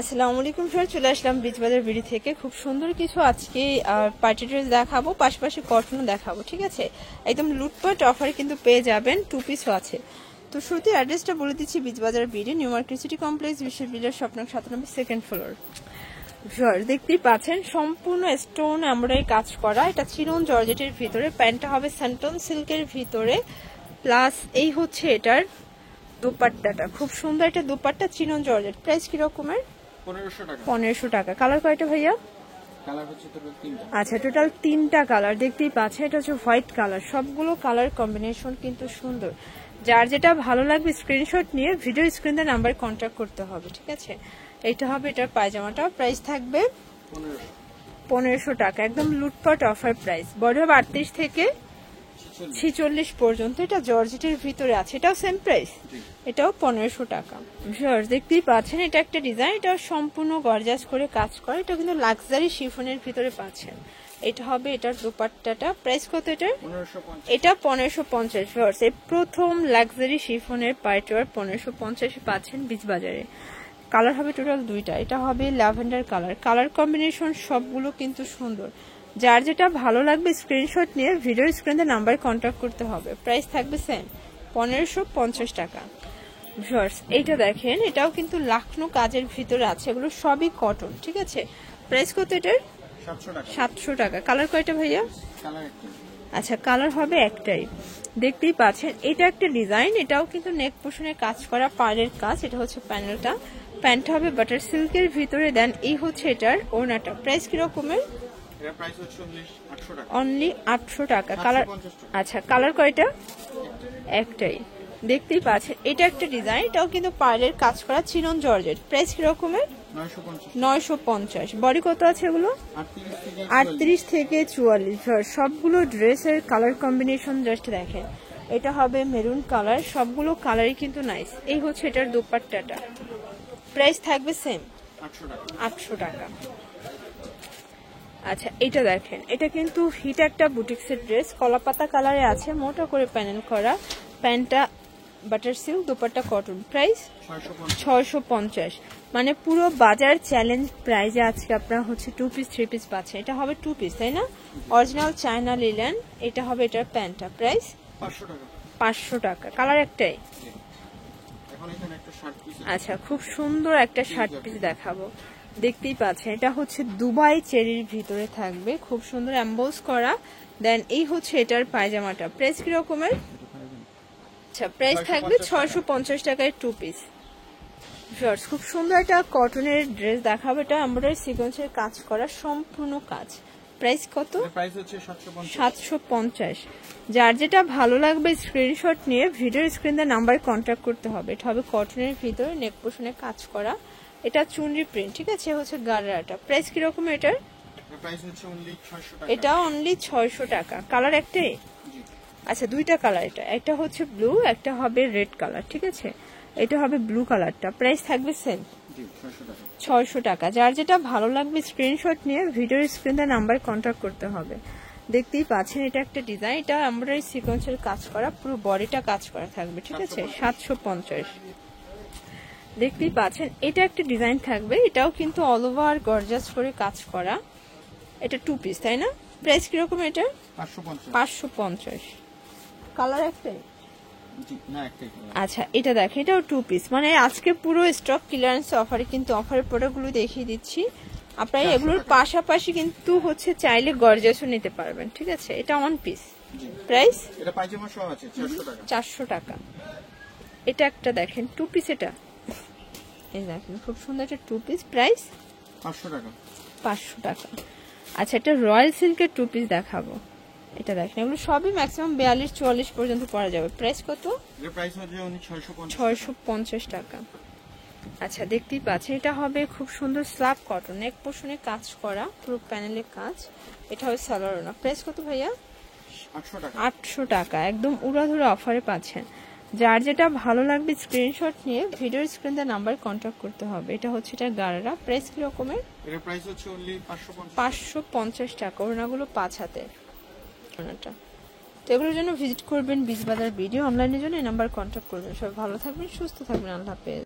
আসসালামু আলাইকুম স্যার, চলে আসলাম বীজবাজার বিডি থেকে। খুব সুন্দর কিছু আজকে পার্টি ড্রেস দেখাবো, পাশাপাশি কটনও দেখাবো। ঠিক আছে, একদম লুটপাট অফারে কিন্তু পেয়ে যাবেন, 2 পিসও আছে। তো শুরুতে অ্যাড্রেসটা বলে দিচ্ছি, বীজবাজার BD, new market city complex, বিশ্ববিদ্যালয় স্বপ্ন 97, সেকেন্ড ফ্লোর। দেখতেই পাচ্ছেন সম্পূর্ণ স্টোন এমব্রয়ডারি কাজ করা, এটা চিনন জর্জেটের ভিতরে, প্যান্টটা হবে স্যান্টন সিল্কের ভিতরে, প্লাস এই হচ্ছে এটার দোপাট্টাটা, খুব সুন্দর একটা দোপাট্টা চিনন জর্জেট। প্রাইস কি রকমের? 1500 টাকা। কালার কয়টা ভাইয়া? আচ্ছা, টোটাল 3টা কালার দেখতেই পাচ্ছেন। এটা হচ্ছে হোয়াইট কালার, সবগুলো কালার কম্বিনেশন কিন্তু সুন্দর। যার যেটা ভালো লাগবে স্ক্রিনশট নিয়ে ভিডিও স্ক্রিনে নাম্বার কন্ট্যাক্ট করতে হবে। ঠিক আছে, এইটা হবে এটার পায়জামাটা। প্রাইস থাকবে 1500 টাকা, একদম লুটপাট অফার প্রাইস। বডি হবে 38 থেকে 46 পর্যন্ত। এটা জর্জেটের ভিতরে আছে, এটাও সেম প্রাইস, এটাও 1500 টাকা। দেখতেই পাচ্ছেন, এটা একটা ডিজাইন, এটা সম্পূর্ণ গর্জাস করে কাজ করে, এটা কিন্তু লাক্সারি শিফনের ভিতরে পাচ্ছেন। এটা হবে এটার দোপাট্টাটা। প্রাইস কত এটার? এটা 1550। এই প্রথম লাক্সারি শিফনের পার্টিওয়ার 1550 পাচ্ছেন বীজবাজারে। কালার হবে টোটাল 2টা, এটা হবে ল্যাভেন্ডার কালার। কালার কম্বিনেশন সবগুলো কিন্তু সুন্দর। যার যেটা ভালো লাগবে স্ক্রিনশট নিয়ে ভিডিও স্ক্রিনে নাম্বার কন্ট্যাক্ট করতে হবে। প্রাইস থাকবে সেম, 1550 টাকা। এইটা দেখেন, এটাও কিন্তু লাখনো কাজের ভিতরে আছে, এগুলো সবই কটন। ঠিক আছে, প্রাইস কত এটার? 700 টাকা। কালার কয়টা ভাইয়া? আচ্ছা, কালার হবে একটাই। দেখতেই পাচ্ছেন, এটা একটা ডিজাইন, এটাও কিন্তু নেক পোর্শনে কাজ করা, পাড়ের কাজ। এটা হচ্ছে প্যানেলটা, প্যান্ট হবে বাটার সিল্কের ভিতরে, দেন এই হচ্ছে এটার ওড়নাটা। প্রাইস কি রকমের? অনলি 800 টাকা। কালার, আচ্ছা, কালার কয়টা? একটাই। দেখতেই পাচ্ছেন, এটা একটা ডিজাইন, এটাও কিন্তু পার্লের কাজ করা, চিনন জর্জেট। প্রাইস কি রকমের? 950। বডি কত আছে এগুলো? 38 থেকে 44। সবগুলো ড্রেসের কালার কম্বিনেশন জাস্ট দেখেন। এটা হবে মেরুন কালার, সবগুলো কালারই কিন্তু নাইস। এই হচ্ছে এটার দোপাট্টাটা। প্রাইস থাকবে সেম, 800 টাকা। আচ্ছা, এটা দেখেন, এটা কিন্তু হিট একটা বুটিক্সের ড্রেস, কলাপাতা কালারে আছে, মোটা করে প্যানেল করা, প্যান্টটা butter silk, dupatta cotton. Price 650। মানে পুরো বাজার চ্যালেঞ্জ প্রাইজে আজকে আপনারা হচ্ছে 2 পিস 3 পিস পাচ্ছেন। এটা হবে 2 পিস, তাই না? Original China linen. এটা হবে এটার প্যান্টটা। প্রাইস 500 টাকা। কালার একটাই। আচ্ছা, খুব সুন্দর একটা শার্ট পিস দেখাবো। দেখতেই পাচ্ছেন, এটা হচ্ছে দুবাই চেরির ভিতরে থাকবে, খুব সুন্দর এমবোস করা। দেন এই হচ্ছে এটার পায়জামাটা। প্রাইস কি রকমের? আচ্ছা, প্রাইস থাকবে 650 টাকায় 2 পিস। খুব সুন্দর একটা কটনের ড্রেস দেখাবো, এটা এমব্রয়ডারি সিকোয়েন্সের কাজ করা, সম্পূর্ণ কাজ। প্রাইস কত? প্রাইস হচ্ছে 750। যার যেটা ভালো লাগবে স্ক্রিনশট নিয়ে ভিডিও স্ক্রিনে নাম্বার কন্ট্যাক্ট করতে হবে। এটা হবে কটনের ভিতরে, নেক পোর্শনে কাজ করা, এটা চুনরি প্রিন্ট। ঠিক আছে, হচ্ছে গারাটা। প্রাইস কি রকম এটার? এটা অনলি 600 টাকা। কালার একটাই? আচ্ছা, 2টা কালার, এটা একটা হচ্ছে ব্লু, একটা হবে রেড কালার। ঠিক আছে, এটা হবে ব্লু কালারটা। প্রাইস থাকবে সেম, 600 টাকা। যার যেটা ভালো লাগবে স্ক্রিনশট নিয়ে ভিডিও স্ক্রিনে নাম্বার কন্ট্যাক্ট করতে হবে। দেখতেই পাচ্ছেন, এটা একটা ডিজাইন, এটা এমব্রয়ডারি সিকোয়েন্সের কাজ করা, পুরো বডিটা কাজ করা থাকবে। ঠিক আছে, 750। দেখতেই পাচ্ছেন, এটা একটা ডিজাইন থাকবে, এটাও কিন্তু অল ওভার গর্জাস করে কাজ করা, এটা 2 পিস, তাই না? প্রাইস কিরকম এটা? 550। কালার একটাই? আচ্ছা, এটা দেখেন, এটাও 2 পিস। মানে আজকে পুরো স্টক ক্লিয়ারেন্স অফারে কিন্তু অফারের প্রোডাক্টগুলো দেখিয়ে দিচ্ছি। আপনারা এগুলোর পাশাপাশি কিন্তু হচ্ছে চাইলে গর্জাসও নিতে পারবেন। ঠিক আছে, এটা 1 পিস। প্রাইস? এটা পায়জামা সহ আছে 400 টাকা। এটা একটা দেখেন 2 পিস, এটা এই দেখেন, খুব সুন্দর একটা 2 পিস। প্রাইস 500 টাকা। 500 টাকা। আচ্ছা, এটা রয়্যাল সিল্কের 2 পিস দেখাবো। এটা দেখেন, এগুলো সবই ম্যাক্সিমাম 42-44 পর্যন্ত পরা যাবে। প্রাইস কত? এর প্রাইস হচ্ছে 650 টাকা। আচ্ছা, দেখতেই পাচ্ছেন, এটা হবে খুব সুন্দর স্ল্যাব কটন, নেক পোর্শনে কাজ করা, পুরো প্যানেলের কাজ। এটা হবে সালোয়ার ওড়না। প্রাইস কত ভাইয়া? 800 টাকা। একদম উড়াধুরা অফারে পাচ্ছেন। যার যেটা ভালো লাগবে স্ক্রিনশট নিয়ে ভিডিওর স্ক্রিনে নাম্বার কন্ট্যাক্ট করতে হবে। এটা হচ্ছে এটা গারারা। প্রাইস কি রকমের? এর প্রাইস হচ্ছে অনলি 550 টাকা। ওড়নাগুলো 5 হাতের ওড়নাটা। তো এগুলোর জন্য ভিজিট করবেন বীজবাজার ভিডিও, অনলাইনের জন্য এই নাম্বার কন্ট্যাক্ট করবেন। সবাই ভালো থাকবেন, সুস্থ থাকবেন। আল্লাহ হাফেজ।